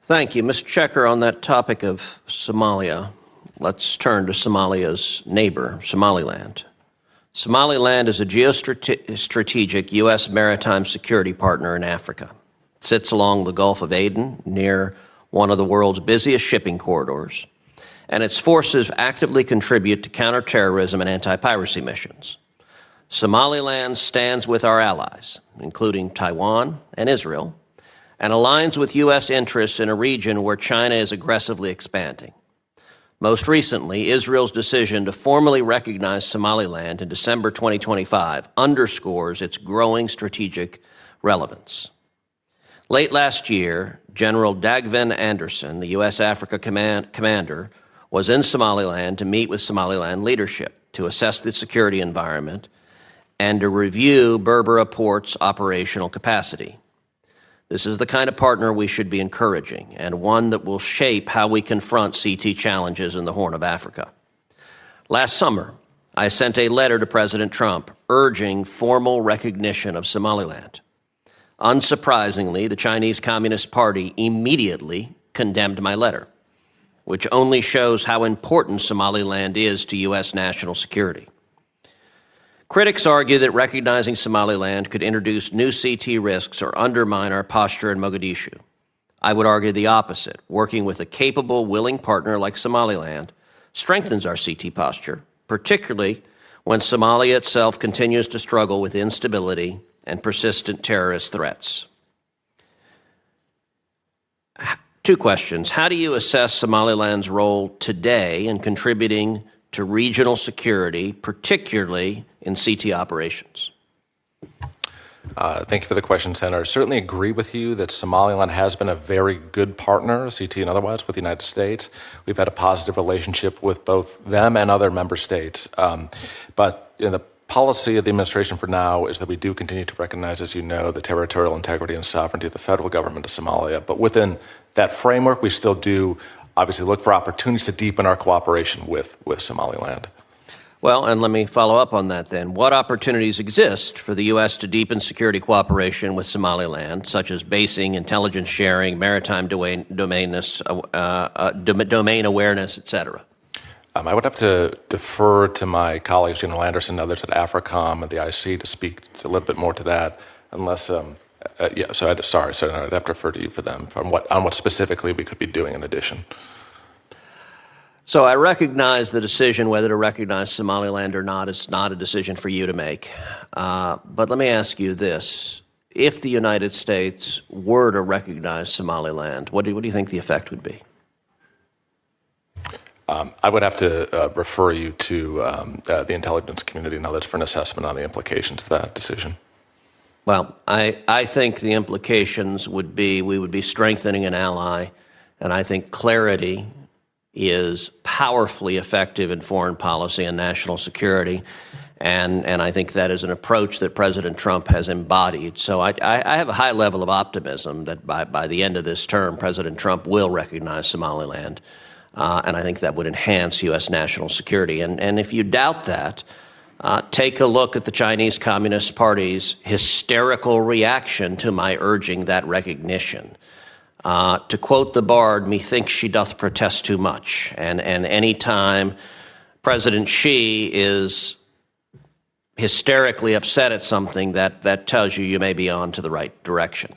Thank you. Mr. Checker, on that topic of Somalia, let's turn to Somalia's neighbor, Somaliland. Somaliland is a geostrategic U.S. maritime security partner in Africa. It sits along the Gulf of Aden, near one of the world's busiest shipping corridors, and its forces actively contribute to counterterrorism and anti-piracy missions. Somaliland stands with our allies, including Taiwan and Israel, and aligns with U.S. interests in a region where China is aggressively expanding. Most recently, Israel's decision to formally recognize Somaliland in December 2025 underscores its growing strategic relevance. Late last year, General Dagvin Anderson, the U.S. Africa commander, was in Somaliland to meet with Somaliland leadership to assess the security environment and to review Berbera Port's operational capacity. This is the kind of partner we should be encouraging, and one that will shape how we confront CT challenges in the Horn of Africa. Last summer, I sent a letter to President Trump urging formal recognition of Somaliland. Unsurprisingly, the Chinese Communist Party immediately condemned my letter, which only shows how important Somaliland is to U.S. national security. Critics argue that recognizing Somaliland could introduce new CT risks or undermine our posture in Mogadishu. I would argue the opposite. Working with a capable, willing partner like Somaliland strengthens our CT posture, particularly when Somalia itself continues to struggle with instability and persistent terrorist threats. Two questions. How do you assess Somaliland's role today in contributing to regional security, particularly in CT operations? Thank you for the question, Senator. I certainly agree with you that Somaliland has been a very good partner, CT and otherwise, with the United States. We've had a positive relationship with both them and other member states. But the policy of the administration for now is that we do continue to recognize, as you know, the territorial integrity and sovereignty of the federal government of Somalia. But within that framework, we still do obviously look for opportunities to deepen our cooperation with Somaliland. Well, and let me follow up on that then. What opportunities exist for the U.S. to deepen security cooperation with Somaliland, such as basing, intelligence sharing, maritime domain awareness, et cetera? I would have to defer to my colleagues, General Anderson and others at AFRICOM and the IC to speak a little bit more to that, unless, I'd have to refer to you for them on what specifically we could be doing in addition. So I recognize the decision whether to recognize Somaliland or not is not a decision for you to make. But let me ask you this. If the United States were to recognize Somaliland, what do you think the effect would be? I would have to refer you to the intelligence community and others for an assessment on the implications of that decision. Well, I think the implications would be we would be strengthening an ally, and I think clarity is powerfully effective in foreign policy and national security, and I think that is an approach that President Trump has embodied. So I have a high level of optimism that by the end of this term, President Trump will recognize Somaliland, and I think that would enhance U.S. national security. And if you doubt that, take a look at the Chinese Communist Party's hysterical reaction to my urging that recognition. To quote the bard, methinks she doth protest too much. And any time President Xi is hysterically upset at something, that tells you may be on to the right direction.